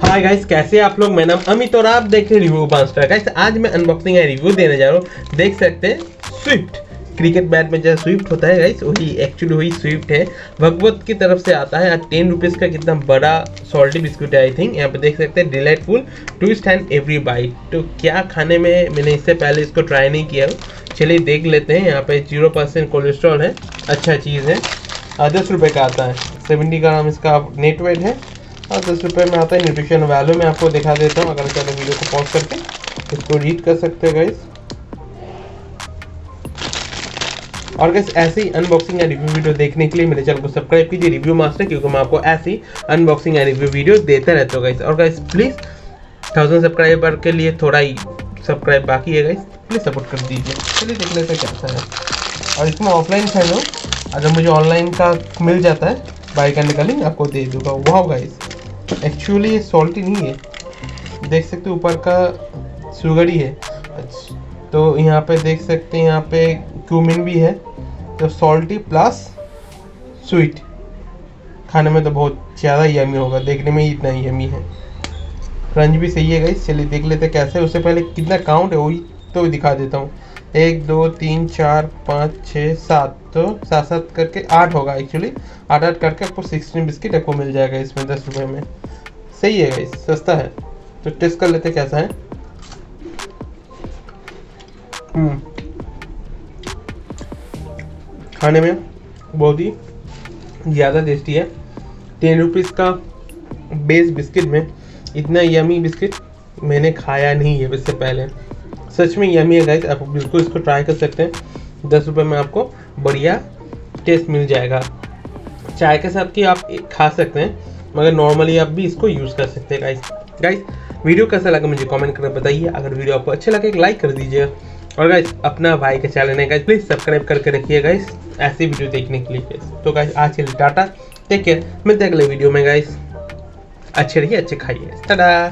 Hi guys, कैसे आप लोग। मेरा नाम अमित और आप देख रहे हैं रिव्यू मास्टर। गाइस आज मैं अनबॉक्सिंग या रिव्यू देने जा रहा हूँ। देख सकते हैं स्विफ्ट क्रिकेट बैट में जो स्विफ्ट होता है गाइस, वही एक्चुअली वही स्विफ्ट है। भगवत की तरफ से आता है। 10 रुपीज़ का कितना बड़ा सॉल्टी बिस्कुट है आई थिंक। यहाँ पे देख सकते हैं delightful twist and every bite. तो क्या खाने में, मैंने इससे पहले इसको ट्राई नहीं किया। चलिए देख लेते हैं। यहाँ पे 0% कोलेस्ट्रॉल है, अच्छा चीज़ है। 10 रुपये का आता है। 70 ग्राम इसका नेट वेट है और 10 रुपये में आता है। न्यूट्रिशन वैल्यू मैं आपको दिखा देता हूँ। अगर चलो वीडियो को पॉज करके इसको रीड कर सकते हो गाइस। और गाइस ऐसी अनबॉक्सिंग या रिव्यू वीडियो देखने के लिए मेरे चैनल को सब्सक्राइब कीजिए रिव्यू मास्टर, क्योंकि मैं आपको ऐसी अनबॉक्सिंग या रिव्यू वीडियो देता रहता हूँ गाइस। और गाइस प्लीज़ 1000 सब्सक्राइबर के लिए थोड़ा ही सब्सक्राइब बाकी है गाइस, प्लीज़ सपोर्ट कर दीजिए। चलिए देख लेते हैं कैसा है। और इसमें ऑफलाइन फैन हो, अगर मुझे ऑनलाइन का मिल जाता है बाई करने का लिंक आपको दे दूँगा। वाह गाइस, एक्चुअली ये सॉल्टी नहीं है, देख सकते हो ऊपर का शुगर ही है। अच्छा, तो यहाँ पे देख सकते हैं, यहाँ पे क्यूमिन भी है। तो सॉल्टी प्लस स्वीट, खाने में तो बहुत ज़्यादा यमी होगा, देखने में ही इतना यमी है। क्रंच भी सही है गाइस। चलिए देख लेते हैं कैसे। उससे पहले कितना काउंट है वही तो दिखा देता हूँ। 1 2 3 4 5 6 7, तो 7 करके 8 होगा एक्चुअली। 8 करके आपको 16 बिस्किट आपको मिल जाएगा इसमें 10 रुपये में। सही है गाइस, सस्ता है। तो टेस्ट कर लेते कैसा है। खाने में बहुत ही ज़्यादा टेस्टी है। 10 रुपीज़ का बेस बिस्किट में इतना यमी बिस्किट मैंने खाया नहीं है इससे पहले। सच में यमी है गाइस, आप बिल्कुल इसको ट्राई कर सकते हैं। 10 रुपये में आपको बढ़िया टेस्ट मिल जाएगा। चाय के साथ की आप खा सकते हैं, मगर नॉर्मली आप भी इसको यूज़ कर सकते हैं गाइस। वीडियो कैसा लगा मुझे कमेंट करके बताइए। अगर वीडियो आपको अच्छा लगे लाइक कर दीजिए। और गाइस अपना भाई का चैनल है गाइस, प्लीज़ सब्सक्राइब करके रखिए गाइस ऐसी वीडियो देखने के लिए गाइस। तो गाइस आज के लिए टाटा, टेक केयर, मिलते हैं अगले वीडियो में गाइस। अच्छे रहिए, अच्छे खाइए, टाटा।